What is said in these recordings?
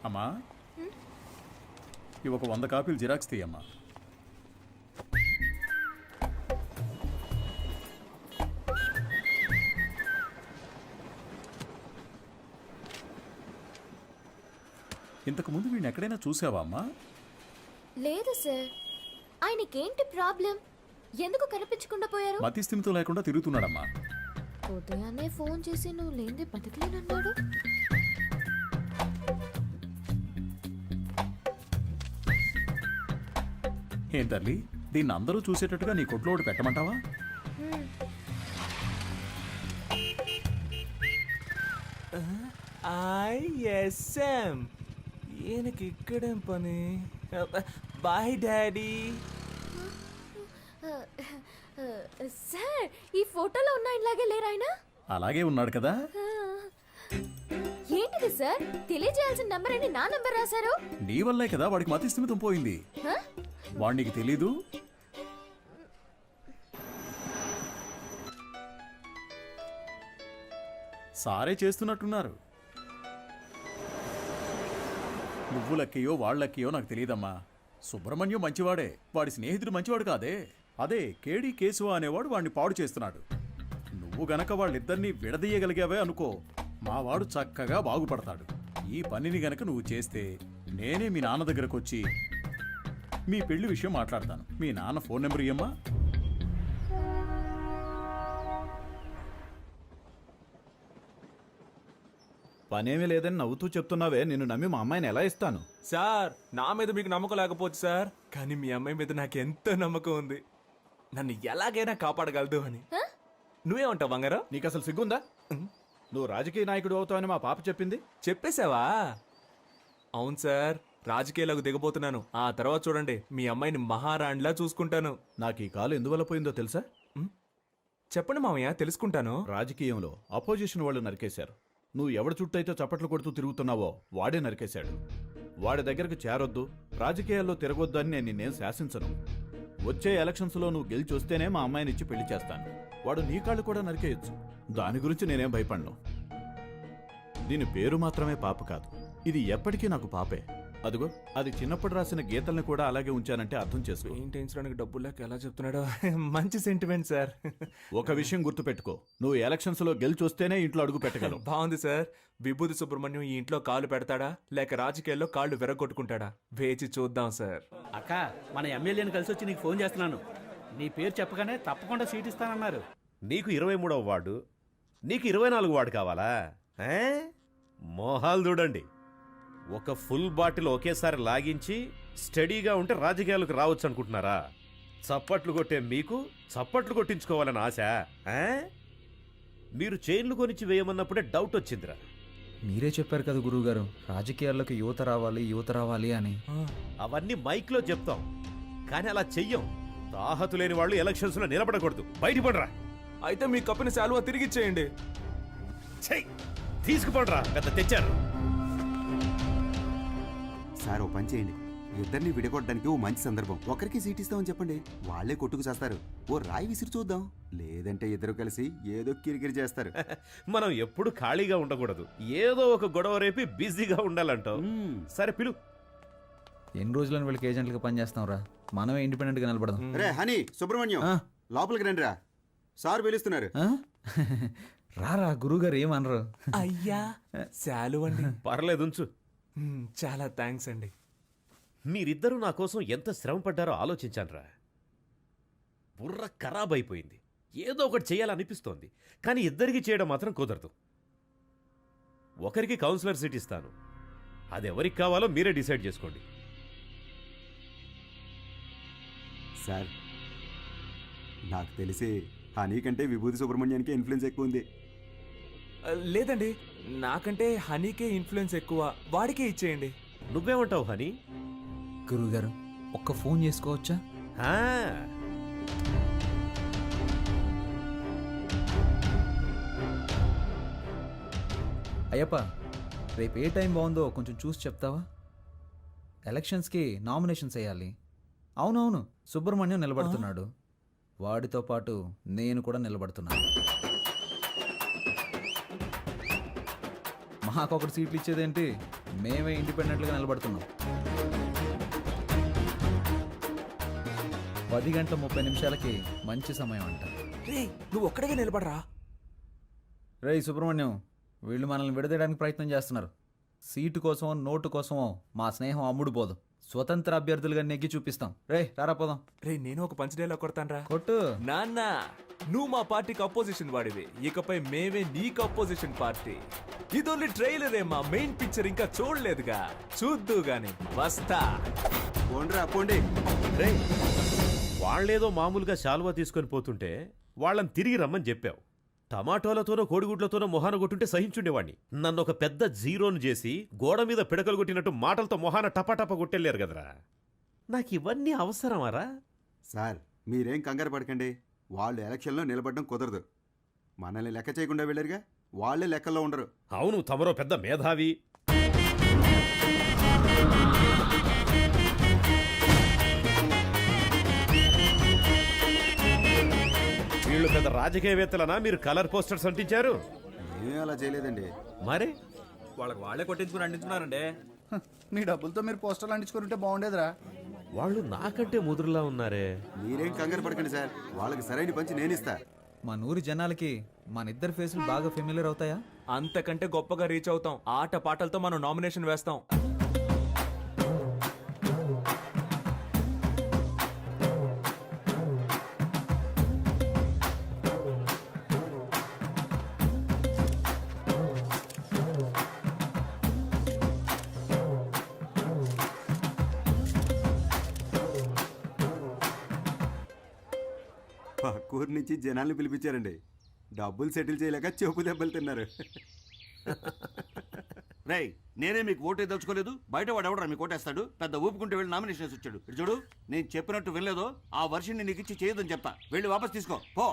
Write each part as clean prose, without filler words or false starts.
అమ్మా ఇవి ఒక 100 కాపీలు జిరాక్స్ తీయమ్మా. ఇంతకు ముందు వీడిని ఎక్కడైనా చూసావా అమ్మా? లేదు సార్. ఆయనకేంటి ప్రాబ్లం? ఎందుకు కనిపించకుండా పోయారు? మతి స్థిమితం లేకుండా తిరుగుతున్నాడమ్మా. ఉదయాన్నే ఫోన్ చేసి నువ్వు లేనిది బతకలేనన్నాడు. ఏం తల్లి, దీన్ని అందరూ చూసేటట్టుగా నీ కొట్లో ఒకటి పెట్టమంటావా? ఐఎస్ఎం ఈయనకి ఇక్కడేం పని? Bye daddy. సార్, ఈ ఫోటోలో ఉన్న ఇలాగే లేరు ఆయన? అలాగే ఉన్నాడు కదా. ఏంటిది సార్? తెలియజేయాల్సిన నంబర్ అని నా నంబర్ రాశారు. నీ వల్లే కదా వాడికి మతి స్థిమితం పోయింది. వాడు నీకు తెలీదు? సారే చేస్తున్నట్టున్నారు. నువ్వు లక్కయో వాళ్ళక్కయో నాకు తెలియదమ్మా. సుబ్రహ్మణ్యం మంచివాడే, వాడి స్నేహితుడు మంచివాడు కాదే. అదే కేడి కేశవ అనేవాడు వాడిని పాడు చేస్తున్నాడు. నువ్వు గనక వాళ్ళిద్దరినీ విడదీయగలిగావే అనుకో, మావాడు చక్కగా బాగుపడతాడు. ఈ పనిని గనక నువ్వు చేస్తే నేనే మీ నాన్న దగ్గరకు వచ్చి మీ పెళ్లి విషయం మాట్లాడతాను. మీ నాన్న ఫోన్ నెంబర్ ఇయ్యమ్మా. పనేమీ లేదని నవ్వుతూ చెప్తున్నావే, నిన్ను నమ్మి మా అమ్మాయిని ఎలా ఇస్తాను? సార్, నా మీద మీకు నమ్మకం లేకపోవచ్చు సార్, కానీ మీ అమ్మాయి మీద నాకు ఎంతో నమ్మకం ఉంది. నన్ను ఎలాగైనా కాపాడగలదు అని. నువ్వేమంటావు బంగారం? నీకు అసలు సిగ్గుందా? నువ్వు రాజకీయ నాయకుడు అవుతావని మా పాప చెప్పింది. చెప్పేశావా? అవును సార్, రాజకీయాలకు దిగబోతున్నాను. ఆ తర్వాత చూడండి, మీ అమ్మాయిని మహారాణిలా చూసుకుంటాను. నాకు ఈ కాలు ఎందువల్ల పోయిందో తెలుసా? చెప్పండి మామయ్య, తెలుసుకుంటాను. రాజకీయంలో అపోజిషన్ వాళ్ళు నరికేశారు. నువ్వు ఎవడి చుట్టైతే చప్పట్లు కొడుతూ తిరుగుతున్నావో వాడే నరికేశాడు. వాడి దగ్గరకు చేరొద్దు, రాజకీయాల్లో తిరగొద్దు అని నేను నిన్నేం శాసించను. వచ్చే ఎలక్షన్స్లో నువ్వు గెలిచి వస్తేనే మా అమ్మాయిని ఇచ్చి పెళ్లి చేస్తాను. వాడు నీ కాళ్ళు కూడా నరికేయచ్చు. దాని గురించి నేనేం భయపడను. దీని పేరు మాత్రమే పాప కాదు, ఇది ఎప్పటికీ నాకు పాపే. అదిగో, అది చిన్నప్పుడు రాసిన గీతల్ని కూడా అలాగే ఉంచానంటే అర్థం చేసుకో. పెయింటించడానికి డబ్బులు లేక ఎలా చెప్తున్నాడో. మంచి సెంటిమెంట్ సార్. ఒక విషయం గుర్తుపెట్టుకో, నువ్వు ఎలక్షన్స్ లో గెలిచి వస్తేనే ఇంట్లో అడుగు పెట్టగలవు. బాగుంది సార్. విభూతి సుబ్రహ్మణ్యం ఈ ఇంట్లో కాళ్ళు పెడతాడా లేక రాజకీయాల్లో కాళ్ళు విరగొట్టుకుంటాడా? వేచి చూద్దాం సార్. అక్క, మన ఎమ్మెల్యేని కలిసి వచ్చి నీకు ఫోన్ చేస్తున్నాను. నీ పేరు చెప్పగానే తప్పకుండా సీట్ ఇస్తానన్నారు. నీకు 23వ వార్డు, నీకు 24 వార్డు కావాలా? మోహాలు చూడండి. ఒక ఫుల్ బాటిల్ ఒకేసారి లాగించి స్టడీగా ఉంటే రాజకీయాలకు రావచ్చు అనుకుంటున్నారా? చప్పట్లు కొట్టే మీకు చప్పట్లు కొట్టించుకోవాలని ఆశ? మీరు చైన్లు కొనిచ్చి వేయమన్నప్పుడే డౌట్ వచ్చిందిరా. మీరే చెప్పారు కదా గురువుగారు, రాజకీయాల్లోకి యువత రావాలి అని. అవన్నీ మైక్లో చెప్తాం, కానీ అలా చెయ్యం. తాహతు లేని వాళ్ళు ఎలక్షన్స్ లో నిలబడకూడదు. బయటపడరా. అయితే మీ కప్పిన శాలువా తిరిగిచ్చేయండి. తీసుకుపడరా, పెద్ద తెచ్చారు. సార్, ఓ పని చేయండి, ఇద్దరిని విడగొట్టడానికి ఓ మంచి సందర్భం. ఒకరికి సీట్ ఇస్తామని చెప్పండి, వాళ్లే కొట్టుకు చేస్తారు. ఓ రాయి విసిరి చూద్దాం, లేదంటే ఇద్దరు కలిసి ఏదో కిరికిరి చేస్తారు. మనం ఎప్పుడు ఖాళీగా ఉండకూడదు, ఏదో ఒక గొడవ రేపి బిజీగా ఉండాలంటావు. సరే పిలు. ఎన్ని రోజులని వీళ్ళకి ఏజెంట్లుగా పనిచేస్తాం రా, మనమే ఇండిపెండెంట్ గా నిలబడదాం. రే హనీ, సుబ్రహ్మణ్యం, లోపలికి రండి రా, సార్ పిలుస్తున్నారు. రారా, గురువుగారు ఏమనరు. అయ్యా, శాలువ అండి. పర్లేదు, ఉంచు. చాలా థ్యాంక్స్ అండి. మీరిద్దరూ నా కోసం ఎంత శ్రమ పడ్డారో ఆలోచించానురా. బుర్ర ఖరాబ్ అయిపోయింది. ఏదో ఒకటి చేయాలనిపిస్తోంది, కానీ ఇద్దరికి చేయడం మాత్రం కుదరదు. ఒకరికి కౌన్సిలర్ సీట్ ఇస్తాను, అది ఎవరికి కావాలో మీరే డిసైడ్ చేసుకోండి. సార్, నాకు తెలిసి హనీ కంటే విభూతి సుబ్రహ్మణ్యానికి ఇన్ఫ్లుయెన్స్ ఎక్కువ ఉంది. లేదండి, నాకంటే హనీకే ఇన్ఫ్లుయెన్స్ ఎక్కువ, వాడికే ఇచ్చేయండి. నువ్వేమంటావు హనీ? గురువుగారు, ఒక్క ఫోన్ చేసుకోవచ్చా? అయ్యప్ప, రేపు ఏ టైం బాగుందో కొంచెం చూసి చెప్తావా? ఎలక్షన్స్కి నామినేషన్స్ వేయాలి. అవునవును, సుబ్రహ్మణ్యం నిలబడుతున్నాడు, వాడితో పాటు నేను కూడా నిలబడుతున్నాను. మాకొకటి సీట్లు ఇచ్చేదేంటి, మేమే ఇండిపెండెంట్గా నిలబడుతున్నాం. 10:30 మంచి సమయం అంట. రే నువ్వు ఒక్కడిగా నిలబడరా. రేయ్ సుబ్రహ్మణ్యం, వీళ్ళు మనల్ని విడదీయడానికి ప్రయత్నం చేస్తున్నారు. సీటు కోసమో నోటు కోసమో మా స్నేహం అమ్ముడు పోదు. స్వతంత్ర అభ్యర్థులుగా నెగ్గి చూపిస్తాం. రే రారా పోదాం. రే నేను ఒక పంచ్ డైలాగ్ కొడతానరా. కొట్టు. నాన్న నువ్వు మా పార్టీకి అపోజిషన్ వాడివి, ఇకపై మేమే నీకు అపోజిషన్ పార్టీ. ఇది ఓన్లీ ట్రైలరే, మా మెయిన్ పిక్చర్ ఇంకా చూడలేదుగా, చూద్దు గాని వస్తా. పోండ్రా పోండి. రే వాళ్ళేదో మామూలుగా శాలువా తీసుకొని పోతుంటే వాళ్ళని తిరిగి రమ్మని చెప్పావు. టమాటోలతోనో కోడిగుడ్లతోనో మొహాన కొట్టుంటే సహించుండేవాణ్ణి. నన్ను ఒక పెద్ద జీరోను చేసి గోడ మీద పిడకలు కొట్టినట్టు మాటలతో మొహాన టపాటపా కొట్టెళ్ళారు కదరా. నాకు ఇవన్నీ అవసరమారా? సార్ మీరేం కంగారు పడకండి. వాళ్ళు ఎలక్షన్లో నిలబడడం కుదరదు. మనల్ని లెక్క చేయకుండా వెళ్ళారుగా, వాళ్ళే లెక్కల్లో ఉండరు. అవును, తమరో పెద్ద మేధావి. వీళ్ళు పెద్ద రాజకీయవేత్తలనా మీరు కలర్ పోస్టర్స్ అంటించారు? ఏమీ అలా చేయలేదండి. మరే వాళ్ళకి వాళ్ళే కొట్టించుకుని అంటించున్నారండి. మీ డబ్బులతో మీరు పోస్టర్లు అంటించుకుంటే బాగుండేదిరా. వాళ్ళు నాకంటే ముదురులా ఉన్నారే. మీరేం కంగారు పడకండి సార్, వాళ్ళకి సరైన పంచి నేనిస్తా. మన ఊరి జనాలకి మన ఇద్దరు ఫేసులు బాగా ఫెమిలియర్ అవుతాయా? అంతకంటే గొప్పగా రీచ్ అవుతాం. ఆట పాటలతో మనం నామినేషన్ వేస్తాం. పక్కూరు నుంచి జనాల్ని పిలిపించారండి. డబ్బులు సెటిల్ చేయలేక చెపు దెబ్బలు తిన్నారు. రేయ్ నేనే మీకు ఓటే దలుచుకోలేదు, బయట వాడు ఎవడరా మీకు ఓటేస్తాడు? పెద్ద ఊపుకుంటే వెళ్ళి నామినేషన్స్ వచ్చాడు. ఇటు చూడు, నేను చెప్పినట్టు వినలేదో ఆ వర్షిని నీకు ఇచ్చి చేయొద్దని చెప్తా. వెళ్ళి వాపస్ తీసుకో పో.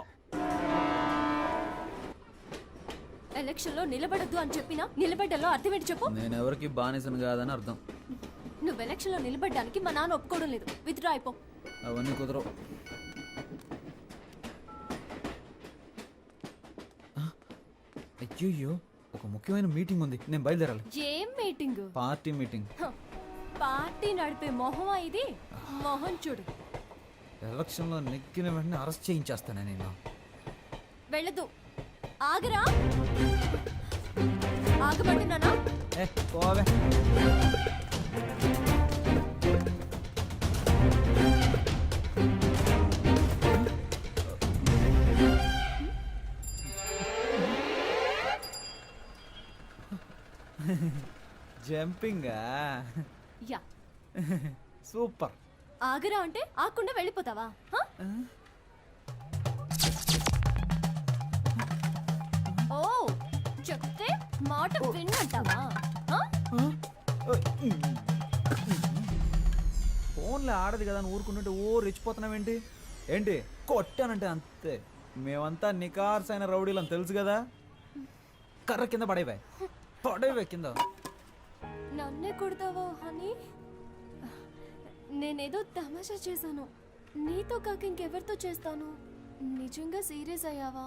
ఎలక్షన్ లో నిలబడద్దు అని చెప్పినా నిలబడ్డలో అర్థమేంటి చెప్పు. నేను ఎవరికి బానిసను కాదని అర్థం. నువ్వు ఎలక్షన్ లో నిలబడ్డానికి మా నాన్న ఒప్పుకోవడం లేదు. విత్డ్రా అయిపో. అవన్నీ కుదరవు. అయ్యో, ఒక ముఖ్యమైన మీటింగ్ ఉంది, నేను బయలుదేరాలి. ఏం మీటింగ్? Party meeting. పార్టీ నడిపే మొహం ఇది. మొహం చూడు. ఎలక్షన్లో నెగ్గిన వెంటనే అరెస్ట్ చేయించేస్తానే నేను. వెళ్ళదు. ఆగరా. ఆగమంటున్నానా? పోవే. జంపింగా? యా. సూపర్. ఆగరా అంటే ఆకుండా వెళ్ళిపోతావా? ఓ చెప్తే మాట విన్నంటావా? ఫోన్లో ఆడదు కదా అని ఊరుకుంటుంటే ఓ రెచ్చిపోతున్నావేంటి? ఏంటి కొట్టానంటే అంతే. మేమంతా నికార్సైన రౌడీలని తెలుసు కదా. కర్ర కింద పడేవే కింద. నన్నే కొడతావా హనీ? నేనేదో తమాషా చేశాను. నీతో కాక ఇంకెవరితో చేస్తాను? నిజంగా సీరియస్ అయ్యావా?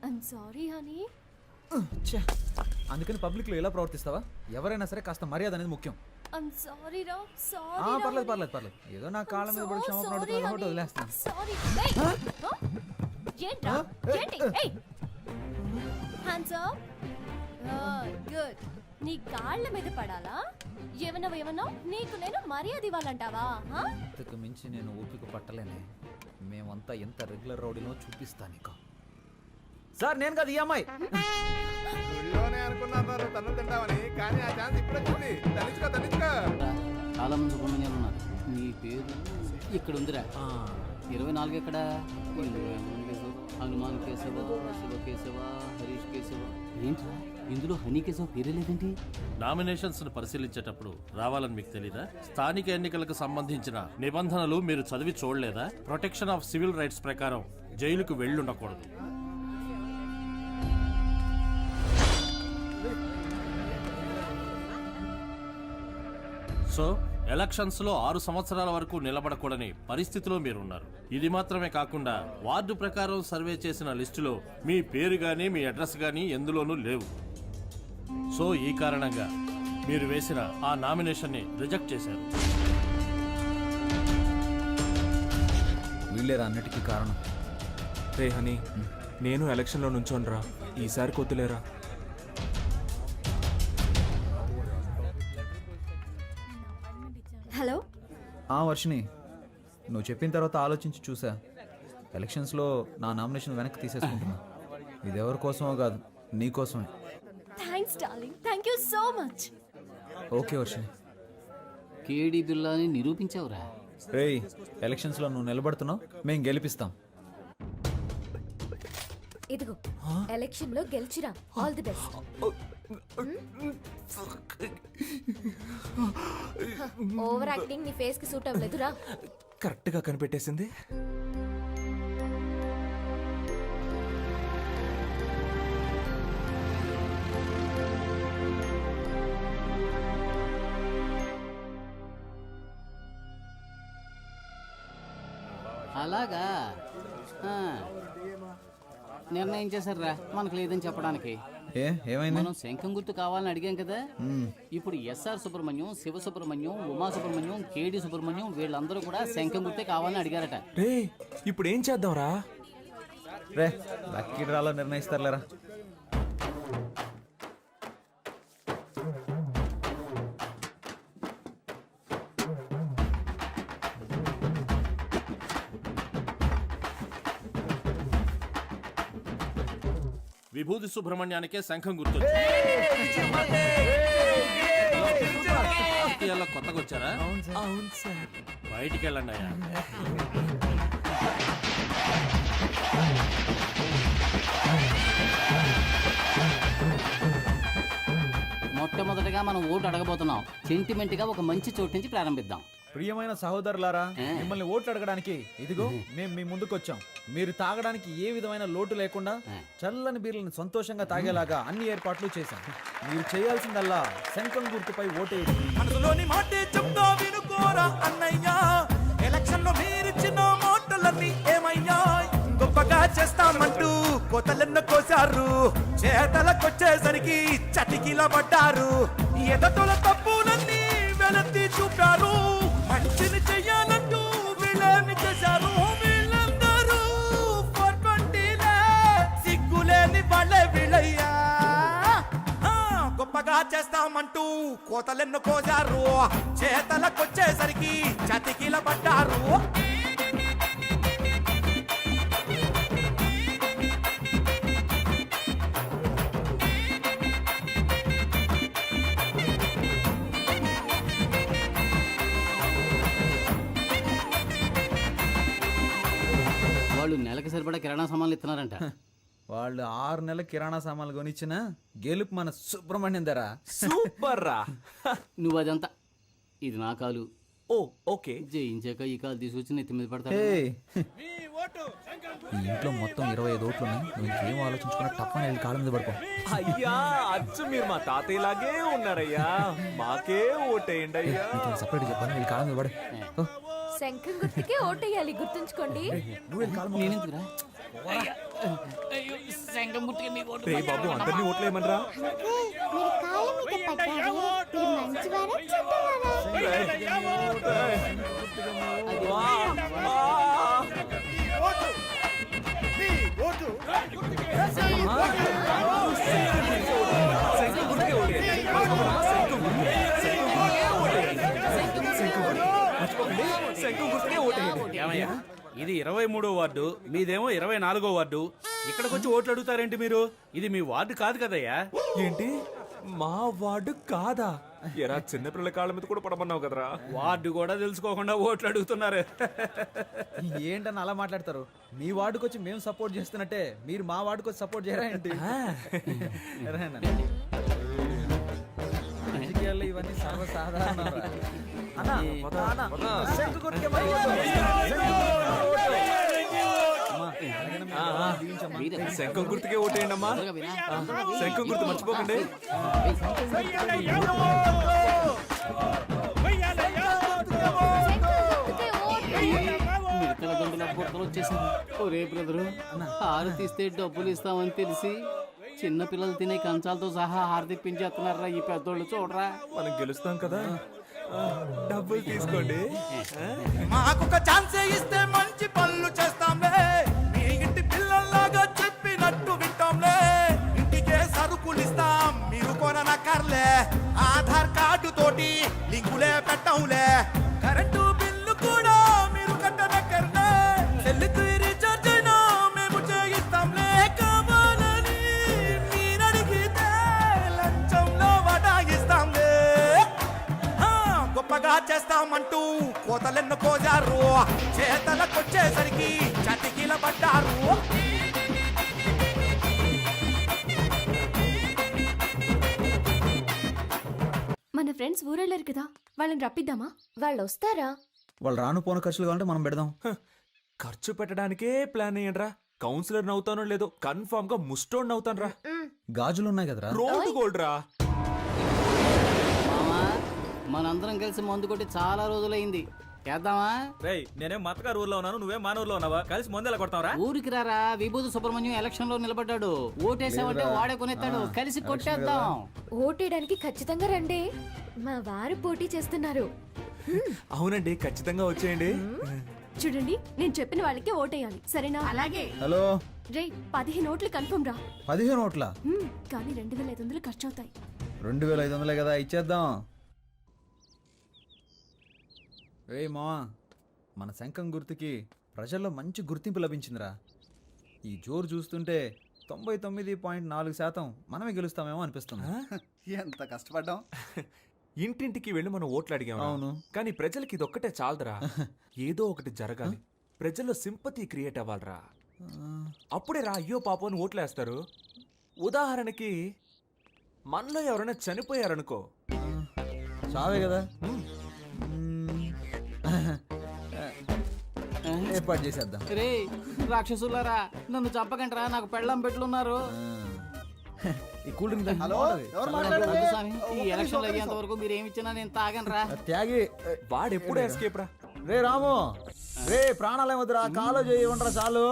I'm sorry honey. అందుకని పబ్లిక్లో ఎలా ప్రవర్తిస్తావా? ఎవరైనా సరే కాస్త మర్యాద అనేది ముఖ్యం. ఐమ్ సారీ రా. సారీ. పర్లేదు. ఏదో నా కాళ్ళ మీద పడి క్షమాపణ అడుగుతున్నా, వదిలేస్తాను. సారీ. ఏంట్రా? ఏంటి? Hands up. గుడ్. నీ కాళ్ళ మీద పడాలా? ఏమన్నా నీకు నేను మర్యాద ఇవ్వాలంటావా? ఇంతకు మించి నేను ఓపిక పట్టలేనే. మేమంతా ఎంత రెగ్యులర్ రౌడీనో చూపిస్తా నీకు. సార్ నేను కాదు, ఈ అమ్మాయి. చాలా మంది సుబ్రహ్మణ్యాలు ఉన్నారు. నీ పేరు ఇక్కడ ఉందిరా. 24 ఎక్కడ? హనుమాన్ కేశవ, శివ కేశవ, హరీష్ కేశవ. ఏంట్రా ఇందులో హనీ కేశవ పేరే లేదేంటి? నామినేషన్స్ ను పరిశీలించేటప్పుడు రావాలని మీకు తెలీదా? స్థానిక ఎన్నికలకు సంబంధించిన నిబంధనలు మీరు చదివి చూడలేదా? ప్రొటెక్షన్ ఆఫ్ సివిల్ రైట్స్ ప్రకారం జైలుకు వెళ్ళుండకూడదు. సో ఎలక్షన్స్ లో 6 సంవత్సరాల వరకు నిలబడకూడని పరిస్థితిలో మీరున్నారు. ఇది మాత్రమే కాకుండా వార్డు ప్రకారం సర్వే చేసిన లిస్టులో మీ పేరు గానీ మీ అడ్రస్ గానీ ఎందులోనూ లేవు. సో ఈ కారణంగా మీరు వేసిన ఆ నామినేషన్ని రిజెక్ట్ చేశారు. వీళ్ళేరా అన్నిటికీ కారణం. రే హనీ, నేను ఎలక్షన్లో నుంచోనరా, ఈసారి కొద్దులేరా. హలో. వర్షిని, నువ్వు చెప్పిన తర్వాత ఆలోచించి చూసా. ఎలక్షన్స్లో నా నామినేషన్ వెనక్కి తీసేసుకుంటున్నా. ఇది ఎవరి కోసమో కాదు, నీ కోసమే. Thanks darling, thank you so much. Okay Varshini. కేడి బిల్లాని నిరూపించావురా. రేయ్, ఎలక్షన్స్లో నువ్వు నిలబడుతున్నావు, మేము గెలిపిస్తాం. ఇదిగో ఎలక్షన్ లో గెలిచిరా. All the best. Over acting నీ ఫేస్ కి సూట్ అవ్వలేదురా. కరెక్ట్గా కనిపెట్టేసింది. అలాగా నిర్ణయం చేశారా మనకు లేదని చెప్పడానికి. ఏమైంది? మనం శంఖం గుర్తు కావాలని అడిగాం కదా. ఇప్పుడు ఎస్ఆర్ సుబ్రహ్మణ్యం, శివ సుబ్రహ్మణ్యం, ఉమా సుబ్రహ్మణ్యం, కేడి సుబ్రహ్మణ్యం వీళ్ళందరూ కూడా శంఖం గుర్తే కావాలని అడిగారట. రే, ఇప్పుడు ఏం చేద్దాంరా? రే, లక్కీ డ్రాలో నిర్ణయిస్తారులేరా. విభూతి సుబ్రహ్మణ్యానికే శంఖం గుర్తు. కొత్తగా వచ్చారా? అవును సార్. బయటికి వెళ్ళండి అయ్యా. మొట్టమొదటిగా మనం ఓటు అడగబోతున్నాం. సెంటిమెంట్ గా ఒక మంచి చోటు నుంచి ప్రారంభిద్దాం. ప్రియమైన సహోదరులారా, మిమ్మల్ని ఓట్లు అడగడానికి ఇదిగో మేము మీ ముందుకు వచ్చాం. మీరు తాగడానికి ఏ విధమైన లోటు లేకుండా చల్లని బీర్లను సంతోషంగా తాగేలాగా అన్ని ఏర్పాట్లు చేశాం. మీరు చేయాల్సిందల్లా శంఖం గుర్తుపై ఓటేయండి. మనసులోని మాటే చెప్తా వినుకోరా అన్నయ్యా, ఎలక్షన్ లో మీరిచ్చిన మాటలన్నీ ఏమయ్యా? గొప్పగా చేస్తామంటూ కోతలెన్న కోసారు, చేతలకొచ్చేసరికి చటికిల పడ్డారు. ఎదటోల తప్పులన్నీ వెలత్తి చూపారు, మంచిని చెయ్యాలంటూ వీళ్ళని చేశారు. వీళ్ళందరూ 420లే, సిగ్గులేని వాళ్ళే వీళ్ళయ్యా. గొప్పగా చేస్తామంటూ కోతలెన్ను కోసారు, చేతలకొచ్చేసరికి చతికిల పడ్డారు. వాళ్ళు నెలకు సరిపడా కిరాణా సామాన్లు ఇస్తున్నారంట. వాళ్ళు 6 నెలల కిరాణా సామాన్లు కొనిచ్చిన గెలుపు మన సుబ్రహ్మణ్యం ధర. సూపర్ రా. నువ్వు అదంతా ఇది నా కాలు. ఓ ఓకే. జయించాక ఈ కాలు తీసుకొచ్చి నెత్తి మీద పడతా. ఈ ఇంట్లో మొత్తం 25 ఓట్లు ఉన్నాయి. నువ్వు ఇంకేం ఆలోచించుకున్నా తప్పని వెళ్ళి కాళ్ళ మీద పడుకో. అయ్యా, అచ్చు మీరు మా తాతయ్యలాగే ఉన్నారయ్యా. మాకే ఓటేయండి అయ్యా. సపరేట్ చెప్పాను, వెళ్ళి కాళ్ళ మీద పడు. శంఖం గుర్తుకే ఓటేయాలి, గుర్తుంచుకోండి. నేనెందుకురా? శంఖం గుర్తుకే మీ ఓటు. రే బాబు, అందరినీ ఓట్లేయమనరా. ఏమయ్యా, ఇది 23వ వార్డు, మీదేమో 24వ వార్డు. ఇక్కడికి వచ్చి ఓట్లు అడుగుతారేంటి మీరు? ఇది మీ వార్డు కాదు కదయ్యా. ఏంటి, మా వార్డు కాదా? ఎరా, చిన్నపిల్లల కాళ్ళ మీద కూడా పడమన్నావు కదరా. వార్డు కూడా తెలుసుకోకుండా ఓట్లు అడుగుతున్నారు. ఏంటని అలా మాట్లాడతారు? మీ వార్డుకి వచ్చి మేము సపోర్ట్ చేస్తున్నట్టే మీరు మా వార్డుకి వచ్చి సపోర్ట్ చేయరా ఏంటి? రాజకీయాల్లో ఇవన్నీ సర్వసాధారణం. శంఖం గుర్తుకే ఓటేయండి అమ్మా. శంఖం గుర్తు మర్చిపోకండి. మిగతా గంటల బుట్టలు వచ్చేసింది. ఒరే బ్రదరు, ఆరు తీస్తే డబ్బులు ఇస్తామని తెలిసి చిన్న పిల్లలు తినే కంచాలతో సహా హారతిప్పించేస్తున్నారా ఈ పెద్దోళ్ళు చూడరా. మనం గెలుస్తాం కదా. డబ్బులు తీసుకోండి. మాకొక ఛాన్సే ఇస్తే మంచి పనులు చేస్తాంలే, మీ ఇంటి పిల్లల్లాగా చెప్పినట్టు వింటాంలే, ఇంటికే సరుకులు ఇస్తాం మీరు కొననక్కర్లే, ఆధార్ కార్డు తోటి లింకులే పెట్టంలే, కరెంటు బిల్లు కూడా మీరు కట్టనక్కర్లే, సెల్లుకు రీఛార్జ్ అయినా మేము చేయిస్తాంలే, కావాలని మీరడిగితే లంచంలో వడాయిస్తాంలే, గొప్పగా చేస్తామంటూ కోతలెన్ను కోజారు, చేతలకొచ్చేసరికి చతికిల పడ్డారు. మన ఫ్రెండ్స్ ఊరెళ్ళారు కదా, వాళ్ళని రప్పిద్దామా? వాళ్ళు వస్తారా? వాళ్ళు రాను పోను ఖర్చులు కావాలంటే మనం పెడదాం. ఖర్చు పెట్టడానికే ప్లాన్ అయ్యండ్రా. కౌన్సిలర్ నవ్వుతానో లేదో కన్ఫర్మ్ గా ముస్టోడ్ నవ్వుతాను రా. గాజులు ఉన్నాయి కదరా. రోడ్డు గోల్డ్ రా. మామా మనందరం కలిసి మందు కొట్టి చాలా రోజులైంది, చేద్దామా? రేయ్, నేనేం మతకారు ఊర్లో ఉన్నాను, నువ్వేం మన ఊర్లో ఉన్నావా? కలిసి ముందెలా కొడతావరా? ఊరికి రారా, విభూతి సుబ్రహ్మణ్యం ఎలక్షన్ లో నిలబడ్డాడు, ఓటేసామంటే వాడే కొనేస్తాడు, కలిసి కొట్టేద్దాం. ఓటేయడానికి ఖచ్చితంగా రండి, మా వారు పోటీ చేస్తున్నారు. అవునండి, ఖచ్చితంగా వచ్చేయండి. చూడండి, నేను చెప్పిన వాళ్ళకి ఓటేయాలి, సరేనా? అలాగే. హలో రే, 15 ఓట్లు కన్ఫర్మ్ రా. 15 ఓట్ల? కానీ 2500 ఖర్చు అవుతాయి. 2500 కదా, ఇచ్చేద్దాం. రేయ్ మావా, మన శంఖం గుర్తుకి ప్రజల్లో మంచి గుర్తింపు లభించిందిరా. ఈ జోరు చూస్తుంటే 99.4% మనమే గెలుస్తామేమో అనిపిస్తుంది. ఎంత కష్టపడ్డాం. ఇంటింటికి వెళ్ళి మనం ఓట్లు అడిగాం. అవును. కానీ ప్రజలకి ఇదొక్కటే చాలదురా. ఏదో ఒకటి జరగాలి, ప్రజల్లో సింపతి క్రియేట్ అవ్వాలిరా. అప్పుడే రా అయ్యో పాపం అని ఓట్లేస్తారు. ఉదాహరణకి మనలో ఎవరైనా చనిపోయారనుకో, చావే కదా. ఏర్పాటు చేసేద్దాం. రే రాక్షసులారా, నన్ను చంపకంటరా, నాకు పెళ్ళం పెట్లున్నారు. ఈ కూల్ డ్రింక్ వద్దు స్వామి, ఈ ఎలక్షన్ అయ్యేంత వరకు మీరు ఏమి ఇచ్చినా నేను తాగనరా. త్యాగి. వాడెప్పుడే ఎస్కేప్ రా. రే రాము, రే ప్రాణాలే వద్దురా, కాలో చేయి ఉండరా చాలు.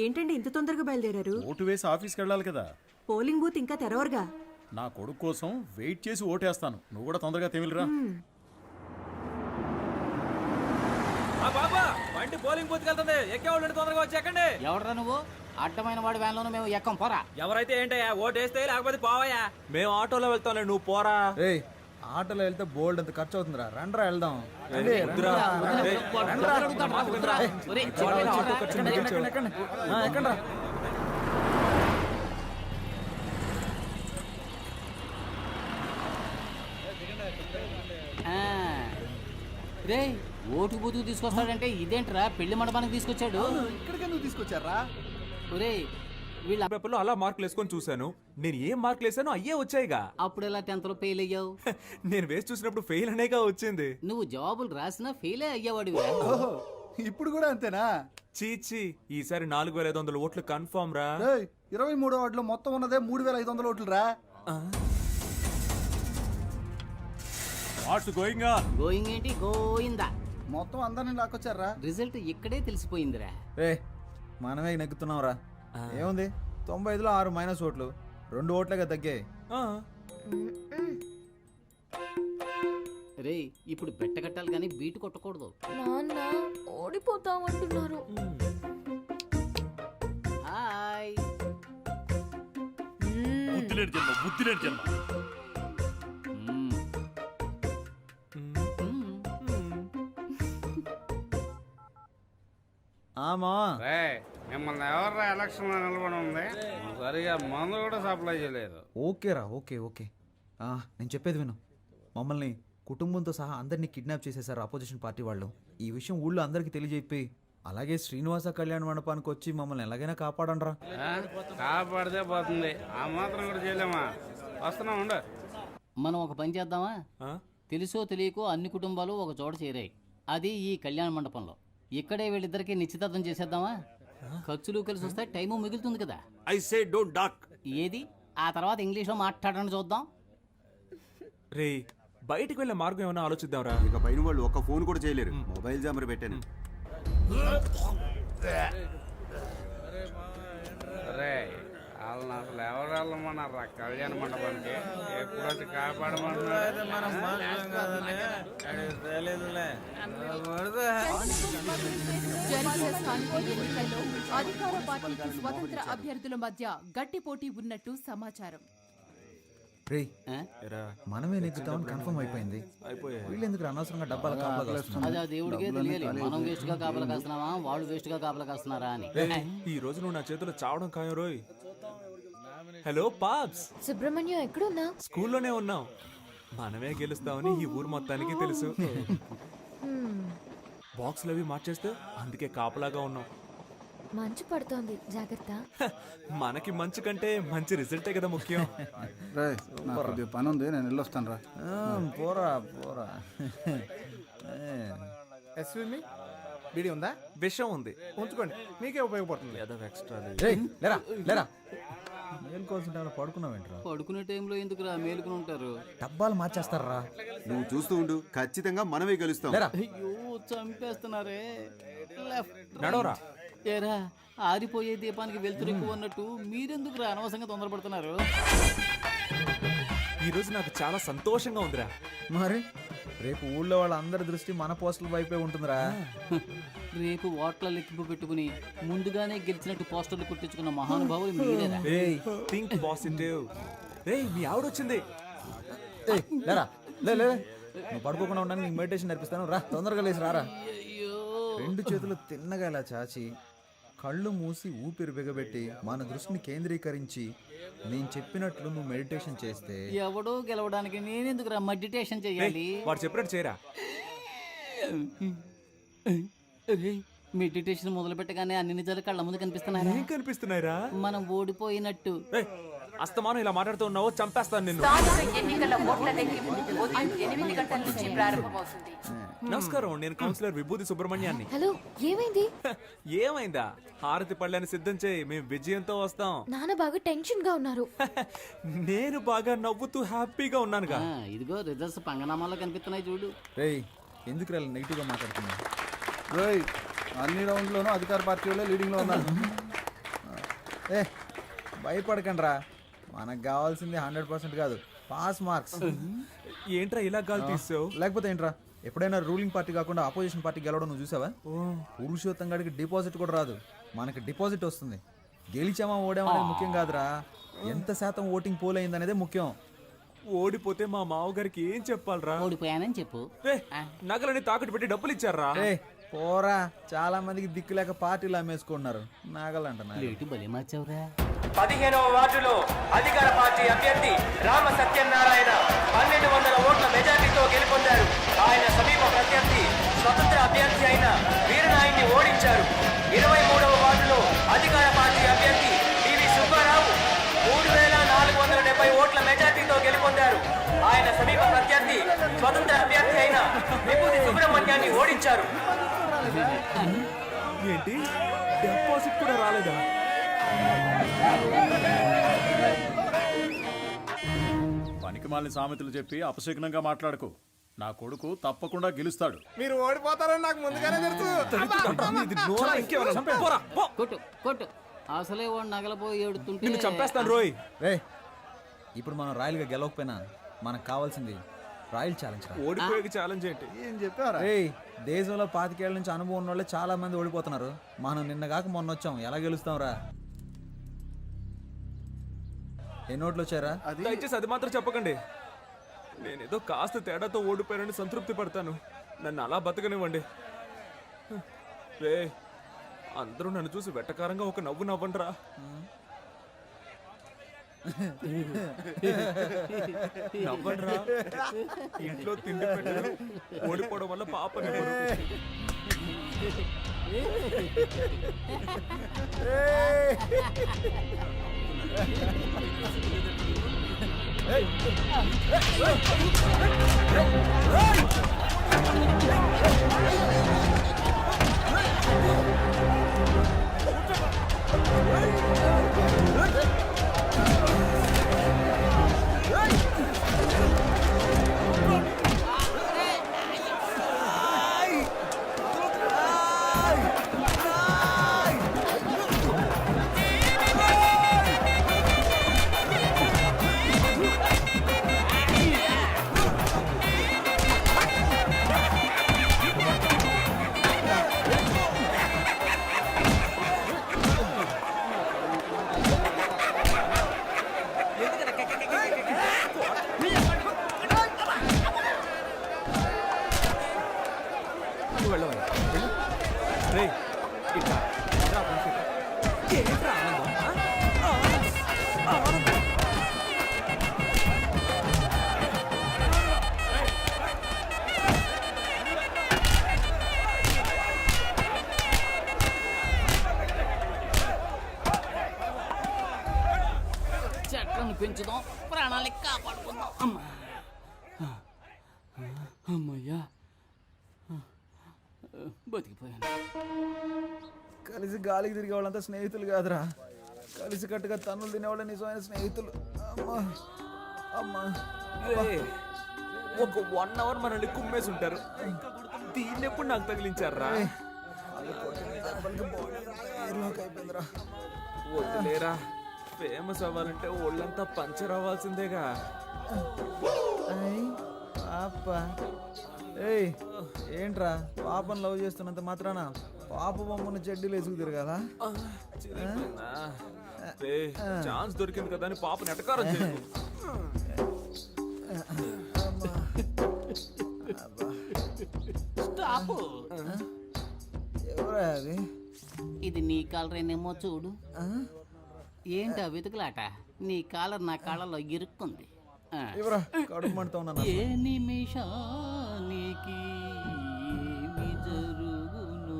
ఏంటండి ఇంత తొందరగా బయలుదేరారు? ఓటు వేసి ఆఫీస్కి వెళ్ళాలి కదా. పోలింగ్ బూత్ ఇంకా తెరవరుగా. నా కొడుకు కోసం వెయిట్ చేసి ఓటేస్తాను, నువ్వు కూడా తొందరగా తెమిలిరా. బాబా, బండి పోలింగ్ బూత్ వెళ్తుంది, ఎక్కేవాళ్ళు తొందరగా వచ్చి ఎక్కండి. ఎవడరా నువ్వు? అడ్డమైన వాడి వ్యాన్లోనూ మేము ఎక్కం, పోరా. ఎవరైతే ఏంటయ్యా, ఓటు వేస్తే లేకపోతే పోవయ్యా. మేము ఆటోలో వెళ్తాంలే, నువ్వు పోరా. రేయ్, ఆటోలో వెళ్తే బోల్డ్ అంత ఖర్చు అవుతుందిరా, రండ్రా వెళ్దాం. ఎక్కండ్రా. రే ఓటు బూతుకు తీసుకొస్తాడంటే ఇదేంట్రా, పెళ్లి మండపానికి తీసుకొచ్చాడు. ఇక్కడికి ఎందుకు తీసుకొచ్చారా? ఒరే వీళ్ళ పేపర్లో అలా మార్కులు వేసుకొని చూశాను. నేను ఏం మార్కులు వేసానో అయ్యే వచ్చాయిగా. అప్పుడు ఎలా 10th లో ఫెయిల్ అయ్యావు? నేను వేసి చూసినప్పుడు ఫెయిల్ అనేగా వచ్చింది. నువ్వు జవాబులు రాసినా ఫెయిలే అయ్యేవాడివి. ఇప్పుడు కూడా అంతేనా? చీచి, ఈసారి 4500 ఓట్లు కన్ఫర్మ్ రా. 23వ వార్డులో మొత్తం ఉన్నదే 3500 ఓట్లు రా. What's going on? గోయింగ్ ఏంటి, గోయిందా. మొత్తం అందరిని లాక్కొచ్చారా? రిజల్ట్ ఇక్కడే తెలిసిపోయిందిరా. రే మనమే నెగ్గుతున్నాం రా. ఏముంది, 95లో 6 మైనస్ ఓట్లు, 2 ఓట్లుగా తగ్గాయి. రే ఇప్పుడు బెట్ట కట్టాలి కానీ బీటు కొట్టకూడదు. నాన్న ఓడిపోతామంటున్నారు. హాయ్. బుద్ధిలేని జన్మ, బుద్ధిలేని జన్మ. ఆమా మిమ్మల్ని ఎవర్రా ఎలక్షన్ లో నిలబడి ఉంది? సరిగా మందు కూడా సప్లై చేయలేదు. ఓకేరా, ఓకే ఓకే. నేను చెప్పేది విను. మమ్మల్ని కుటుంబంతో సహా అందరినీ కిడ్నాప్ చేసేశారు అపోజిషన్ పార్టీ వాళ్ళు. ఈ విషయం ఊళ్ళో అందరికీ తెలియజెప్పి, అలాగే శ్రీనివాస కళ్యాణ మండపానికి వచ్చి మమ్మల్ని ఎలాగైనా కాపాడండ్రా. కాపాడితే పోతుంది, ఆ మాత్రం కూడా చేయలేమా? వస్తున్నాం ఉండు. మనం ఒక పని చేద్దామా? తెలుసో తెలియకో అన్ని కుటుంబాలు ఒక చోట చేరాయి, అది ఈ కళ్యాణ మండపంలో. ఇక్కడే వీళ్ళిద్దరికి నిశ్చితార్థం చేసేద్దామా? ఖర్చులు కలిసి వస్తే టైము మిగులుతుంది కదా. I say don't doc. ఏది ఆ తర్వాత ఇంగ్లీష్లో మాట్లాడడం చూద్దాం. రే బయటికి వెళ్ళే మార్గం ఏమైనా ఆలోచిద్దాంరా. ఇక పైన వాళ్ళు ఒక్క ఫోన్ కూడా చేయలేరు, మొబైల్ జామర్ పెట్టాను. వాళ్ళని అసలు ఎవరు వెళ్ళమన్నారా కళ్యాణ మండపానికి ఎప్పుడు వచ్చి కాపాడమన్నారు జరిగిన స్థానిక ఎన్నికల్లో అధికార పార్టీకి స్వతంత్ర అభ్యర్థుల మధ్య గట్టి పోటీ ఉన్నట్టు సమాచారం. రే మనమే నెగ్గుతామని కన్ఫర్మ్ అయిపోయింది. వీళ్ళు ఎందుకు అనవసరంగా డబ్బాల కాపలా అది ఆ దేవుడికే తెలియాలి మనం వేస్ట్ గా కాపలా కాస్తున్నామా వాళ్ళు వేస్ట్ గా కాపలా కాస్తున్నారా అని. ఈ రోజు నువ్వు నా చేతిలో చావడం ఖాయం రోయ్. హలో పాప్స్, సుబ్రహ్మణ్యం ఎక్కడున్నా? స్కూల్లోనే ఉన్నాం. మనమే గెలుస్తామని ఈ ఊరు మొత్తానికి తెలుసు. బాక్సులు అవి మార్చేస్తే అందుకే కాపలాగా ఉన్నాం. మంచు పడుతోంది, జాగ్రత్త. మనకి మంచి కంటే మంచి రిజల్టే కదా ముఖ్యం. పని ఉంది, నేను వెళ్ళొస్తాను రా. పోరా పోరా. బిడి ఉందా? విషయం ఉంది, ఉంచుకోండి, మీకే ఉపయోగపడుతుంది. ఏదో ఎక్స్ట్రా లేరా లేరా. మేలుకోవాల్సిన టైంలో పడుకున్నావేంట్రా? పడుకునే టైంలో ఎందుకురా మేలుకుని ఉంటారు? డబ్బాలు మార్చేస్తారా? నువ్వు చూస్తూ ఉండు, ఖచ్చితంగా మనమే గెలుస్తాం. లేరా. అయ్యో చంపేస్తున్నారే. నడవరా. ఏరా ఆరిపోయే దీపానికి వెళ్తురు ఎక్కువ అన్నట్టు మీరెందుకు అనవసరంగా తొందరపడుతున్నారు? ఈ రోజు నాకు చాలా సంతోషంగా ఉందిరా. మరి రేపు ఊళ్ళో వాళ్ళందరి దృష్టి మన పోస్టుల వైపే ఉంటుందిరా. రేపు ఓట్ల లెక్కింపు పెట్టుకుని ముందుగానే గెలిచినట్టు పోస్టర్లు కుట్టించుకున్న మహానుభావులు మీరేనా? Think positive. రేయ్ మీ ఆవిడొచ్చింది. లేరా లే లే. నువ్వు పడుకోకుండా ఉండడానికి నీకు మెడిటేషన్ నేర్పిస్తాను రా. తొందరగా లేచి రారా. రెండు చేతులు తిన్నగా ఇలా చాచి కళ్ళు మూసి ఊపిరి బిగబెట్టి మన దృష్టిని కేంద్రీకరించి నేను చెప్పినట్లు నువ్వు మెడిటేషన్ చేస్తే ఎవడో గెలవడానికి నేనెందుకు మెడిటేషన్ చేయాలి? వాడు చెప్పినట్టు చేయరా. మెడిటేషన్ మొదలు పెట్టగానే అన్ని నిజాలు కళ్ళ ముందు కనిపిస్తున్నారా? ఏం కనిపిస్తున్నాయిరా? మనం ఓడిపోయినట్టు. అస్తమానం ఇలా మాట్లాడుతూ ఉన్నావు, చంపేస్తాను నిన్ను. ఎన్నికల ఓట్ల లెక్కింపు ఉదయం 8 గంటల నుంచి ప్రారంభమవుతుంది. నమస్కారం, నేను కౌన్సిలర్ విభూతి సుబ్రహ్మణ్యాన్ని. హలో, ఏమైంది? ఏమైందా? హారతి పళ్ళని సిద్ధం చేయి, మేము విజయంతో వస్తాం. నాన్న బాగా టెన్షన్ గా ఉన్నారు. నేను బాగా నవ్వుతూ హ్యాపీగా ఉన్నానుగా. ఇదిగో రిజల్ట్స్ పంగనామాల్లో కనిపిస్తున్నాయి చూడు. రేయ్ ఎందుకు రా నెగిటివ్గా మాట్లాడుతున్నావు? రేయ్ అన్ని రౌండ్లోనూ అధికార పార్టీ వాళ్ళే లీడింగ్లో ఉన్నారు. ఏ భయపడకండి రా, మనకు కావాల్సింది 100% కాదు, పాస్ మార్క్స్. ఏంట్రా ఇలా గాలి తీసావు? లేకపోతే ఏంట్రా, ఎప్పుడైనా రూలింగ్ పార్టీ కాకుండా ఆపోజిషన్ పార్టీ గెలవడం నువ్వు చూసావా? పురుషోత్తం గాడికి డిపాజిట్ కూడా రాదు, మనకి డిపాజిట్ వస్తుంది. గెలిచామా ఓడామా అనేది ముఖ్యం కాదురా, ఎంత శాతం ఓటింగ్ పోల్ అయింది అనేదే ముఖ్యం. ఓడిపోతే మా మావగారికి ఏం చెప్పాలరా? ఓడిపోయానని చెప్పు. నగలని తాకట్టు పెట్టి డబ్బులు ఇచ్చారా? పోరా, చాలా మందికి దిక్కు లేక పార్టీలు అమ్మేసుకుంటున్నారు. నాగలంట బలి మార్చావురా. 15వ వార్డులో అధికార పార్టీ అభ్యర్థి రామ సత్యనారాయణ 1200 ఓట్ల మెజార్టీతో గెలుపొందారు. ఆయన సమీప ప్రత్యర్థి స్వతంత్ర అభ్యర్థి అయిన వీరనాయుడిని ఓడించారు. 23వ వార్డులో అధికార పార్టీ అభ్యర్థి పివి సుబ్బారావు 3470 ఓట్ల మెజార్టీతో గెలుపొందారు. ఆయన సమీప ప్రత్యర్థి స్వతంత్ర అభ్యర్థి అయిన విభూతి సుబ్రహ్మణ్యాన్ని ఓడించారు. ఏంటి, డిపాజిట్ కూడా రాలేదా? పనికిమాలిన సామెతలు చెప్పి అపశకునంగా మాట్లాడకు. నా కొడుకు తప్పకుండా గెలుస్తాడు. మీరు ఓడిపోతారని నాకు ముందుగానే తెలుసు. కొట్టు కొట్టు, అసలే వాడు నగలపోయి ఏడుతుంటే నిన్ను చంపేస్తాను రోయ్. రే ఇప్పుడు మనం రాయల్గా గెలవకపోయినా మనకు కావాల్సింది రాయల్ ఛాలెంజ్. ఓడిపోయే ఛాలెంజ్ ఏంటి? ఏం చెప్పారా? దేశంలో 25 ఏళ్ల నుంచి అనుభవం ఉన్న వాళ్ళే చాలా మంది ఓడిపోతున్నారు. మనం నిన్న కాక మొన్న వచ్చాం, ఎలా గెలుస్తాం రా? ఎన్ని ఓట్లు వచ్చారా? దయచేసి అది మాత్రం చెప్పకండి. నేనేదో కాస్త తేడాతో ఓడిపోయానని సంతృప్తి పడతాను. నన్ను అలా బతకనివ్వండి. రే అందరూ నన్ను చూసి వెట్టకారంగా ఒక నవ్వు నవ్వండి రా. నవ్వండి రా. ఇంట్లో తిండి పెట్టారు, ఓడిపోవడం వల్ల పాపని మనల్ని కాపాడుకుందాం. అమ్మా అమ్మయ్యా బతికిపోయాను. కలిసి గాలికి తిరిగే వాళ్ళంతా స్నేహితులు కాదురా, కలిసి కట్టుగా తన్నులు తినేవాళ్ళ నిజమైన స్నేహితులు. అమ్మా అమ్మా ఒక 1 అవర్ మనల్ని కుమ్మేసి ఉంటారు. దీన్ని ఎప్పుడు నాకు తగిలించారా? అయిపోయిందిరా. వద్దులేరా, ఫేమస్ అవ్వాలంటే ఒళ్ళంతా పంచర్ అవ్వాల్సిందేగా. పాప ఏయ్ ఏంట్రా పాపను లవ్ చేస్తున్నంత మాత్రాన పాప బొమ్మను చెడ్డీలు వేసుకు తిరగాల? ఛాన్స్ దొరికింది కదా అని పాప నెటకారం చేయకు. స్టాప్. ఎవరా అది? ఇది నీ కాలరేనేమో చూడు. ఏంటా వెతుకులాట? నీ కాలర్ నా కాళ్ళలో ఇరుక్కుంది. ఎవరా కడుపు మంటతో ఉన్నాను. ఏ నిమిషానికి ఏమి జరుగును,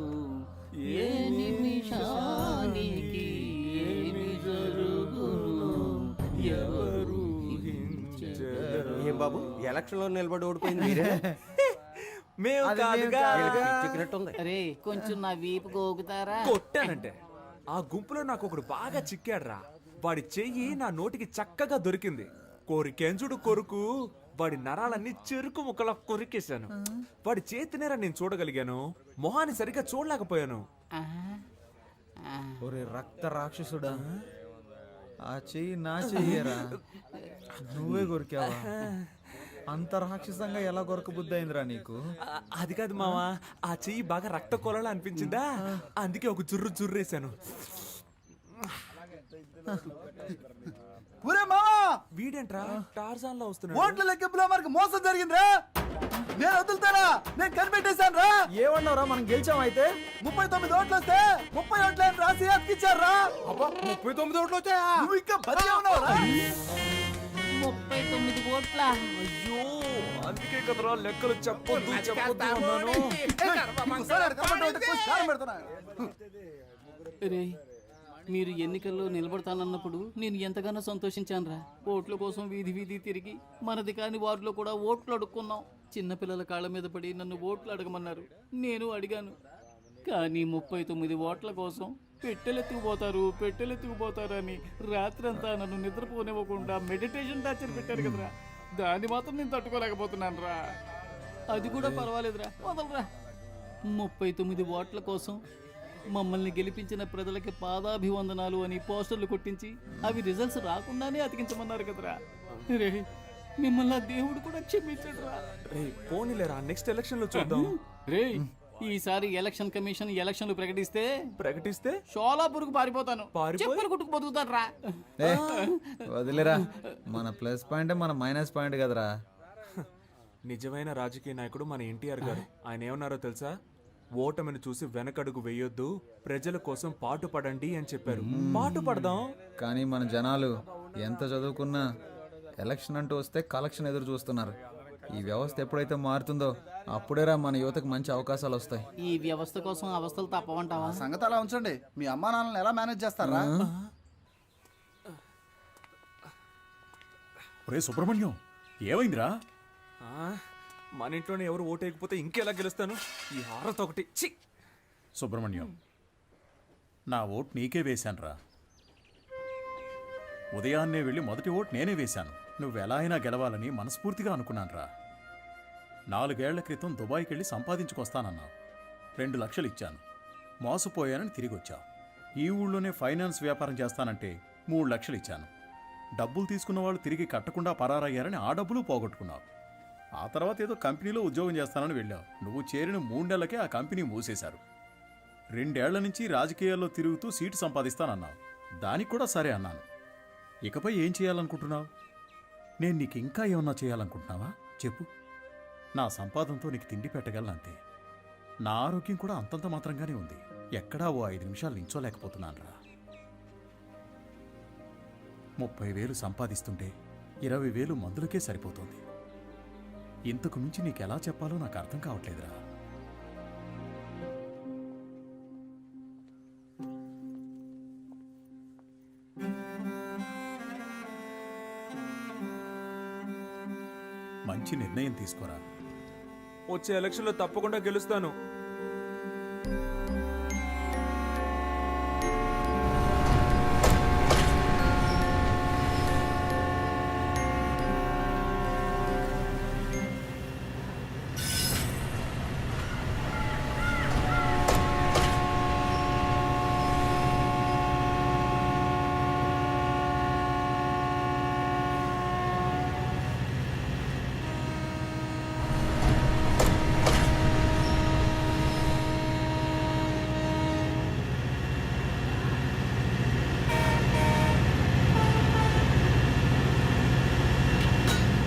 ఏ నిమిషానికి ఏమి జరుగును, ఎవరు ఏం బాబు ఎలక్షన్ లో నిలబడి ఓడిపోయింది మేము కాదుగా. అరే కొంచెం నా వీపు గోగుతారా? కొట్టానంటే ఆ గుంపులో నాకు ఒకడు బాగా చిక్కాడ్రా. వాడి చెయ్యి నా నోటికి చక్కగా దొరికింది. కోరికెంజుడు కొరుకు వాడి నరాలన్నీ చెరుకు ముక్కలా కొరికేశాను. వాడి చేతినేరా నేను చూడగలిగాను, మొహాన్ని సరిగ్గా చూడలేకపోయాను. ఒరే రక్త రాక్షసుడా, ఆ చెయ్యి నా చెయ్యరా, నువ్వే కొరికావా? అంత రాక్షసంగా ఎలా కొరక బుద్ధి అయిందిరా నీకు? అది కాదు మావా, ఆ చెయ్యి బాగా రక్త కొలలా అనిపించిందా, అందుకే ఒక జుర్రు జుర్రేశాను. వీడేంట్రా టార్జాన్ లో వస్తున్నాడు? ఓట్ల లెక్కింపులో మనకు మోసం జరిగిందిరా. నేను వదులుతారా? నేను కనిపెట్టేశాను రా. ఏమన్నావురా మనం గెలిచాం? అయితే 39 ఓట్లు వస్తే 30 ఓట్లని రాసి అతికిచ్చారా? 39 ఓట్లు వచ్చాయా? నువ్వు ఇంకా బతికే ఉన్నావురా? 39 ఓట్ల. అయ్యో అందుకే కదరా లెక్కలు చెప్పొద్దు అన్నాను. రే మీరు ఎన్నికల్లో నిలబడతానన్నప్పుడు నేను ఎంతగానో సంతోషించానురా. ఓట్ల కోసం వీధి వీధి తిరిగి మనది కాని వారిలో కూడా ఓట్లు అడుక్కున్నాం. చిన్నపిల్లల కాళ్ళ మీద పడి నన్ను ఓట్లు అడగమన్నారు, నేను అడిగాను. కానీ 39 ఓట్ల కోసం పెట్టెలెత్తుకుపోతారు అని రాత్రంతా నన్ను నిద్రపోనివ్వకుండా మెడిటేషన్ టార్చర్ పెట్టారు కదరా. దాన్ని మాత్రం నేను తట్టుకోలేకపోతున్నాను రా. అది కూడా పర్వాలేదురా, వదలరా. 39 ఓట్ల కోసం మమ్మల్ని గెలిపించిన ప్రజలకి పాదాభివందనాలు అని పోస్టర్లు కొట్టించి అవి రిజల్ట్స్ రాకుండానే అతికించమన్నారు కదరా. రే మిమ్మల్ని ఆ దేవుడు కూడా క్షమించడురా. రే పోనీలేరా, నెక్స్ట్ ఎలక్షన్ లో చూద్దాం. రే ఈసారి ఎలక్షన్ కమిషన్ ఎలక్షన్లు ప్రకటిస్తే షోలాపూర్కు పారిపోతాను, చెప్పులు కుట్టుకు బతుకుతాను రా. వదిలేరా, మన ప్లస్ పాయింట్ మన మైనస్ పాయింట్ కదరా. నిజమైన రాజకీయ నాయకుడు మన ఎన్టీఆర్ గారు. ఆయన ఏమన్నారో తెలుసా? ఓటమిని చూసి వెనకడుగు వేయొద్దు, ప్రజల కోసం పాటు పడండి అని చెప్పారు. పాటు పడదాం. కానీ మన జనాలు ఎంత చదువుకున్నా ఎలక్షన్ అంటూ వస్తే కలెక్షన్ ఎదురు చూస్తున్నారు. ఈ వ్యవస్థ ఎప్పుడైతే మారుతుందో అప్పుడేరా మన యువతకు మంచి అవకాశాలు వస్తాయి. ఈ వ్యవస్థ కోసం అవస్థలు తప్పవంటావా? సంగతి అలా ఉంచండి. మీ అమ్మా నాన్నలను ఎలా మేనేజ్ చేస్తారా? ఒరే సుబ్రహ్మణ్యం, ఏమైందిరా? మన ఇంట్లోనే ఎవరు ఓటేయకపోతే ఇంకెలా గెలుస్తాను? ఈ హారత ఒకటి. చి సుబ్రహ్మణ్యం, నా ఓటు నీకే వేశానురా. ఉదయాన్నే వెళ్ళి మొదటి ఓటు నేనే వేశాను. నువ్వెలా అయినా గెలవాలని మనస్ఫూర్తిగా అనుకున్నానురా. 4 ఏళ్ల క్రితం దుబాయ్కి వెళ్ళి సంపాదించుకొస్తానన్నావు. 2 లక్షలు ఇచ్చాను, మోసపోయానని తిరిగొచ్చావు. ఈ ఊళ్ళోనే ఫైనాన్స్ వ్యాపారం చేస్తానంటే 3 లక్షలు ఇచ్చాను. డబ్బులు తీసుకున్న వాళ్ళు తిరిగి కట్టకుండా పరారయ్యారని ఆ డబ్బులు పోగొట్టుకున్నావు. ఆ తర్వాత ఏదో కంపెనీలో ఉద్యోగం చేస్తానని వెళ్ళావు. నువ్వు చేరిన 3 నెలలకే ఆ కంపెనీ మూసేశారు. 2 ఏళ్ల నుంచి రాజకీయాల్లో తిరుగుతూ సీటు సంపాదిస్తానన్నావు. దానికి కూడా సరే అన్నాను. ఇకపై ఏం చేయాలనుకుంటున్నావు? నేను నీకు ఇంకా ఏమన్నా చేయాలనుకుంటున్నావా చెప్పు. నా సంపాదనతో నీకు తిండి పెట్టగలనంతే. నా ఆరోగ్యం కూడా అంతంత మాత్రంగానే ఉంది. ఎక్కడా ఓ 5 నిమిషాలు నించోలేకపోతున్నానురా. 30,000 సంపాదిస్తుంటే 20,000 మందులకే సరిపోతుంది. ఇంతకు మించి నీకెలా చెప్పాలో నాకు అర్థం కావట్లేదురా. మంచి నిర్ణయం తీసుకోరా. వచ్చే ఎలక్షన్లో తప్పకుండా గెలుస్తాను.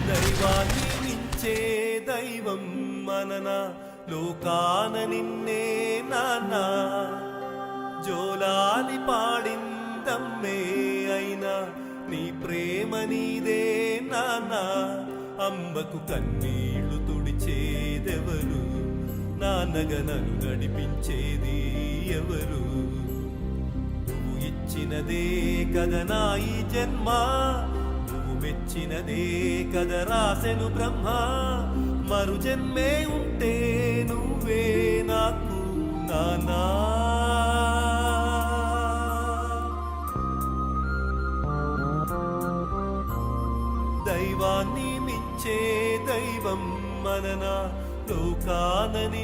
దైవాన్ని మించే దైవం మననా లోకాన నిన్నే నాన్న జోలాలి పాడిందమ్మే అయినా నీ ప్రేమ నీదే నాన్న అమ్మకు కన్నీళ్లు తుడిచేదెవరు నాన్నగా నన్ను నడిపించేది ఎవరు నువ్వు ఇచ్చినదే కదా నా ఈ జన్మ నువ్వు మెచ్చినదే కద రాసెను బ్రహ్మ మరు జన్మే ఉంటే నువ్వే నాకు నానా దైవాన్ని మించే దైవం మననా లోకానని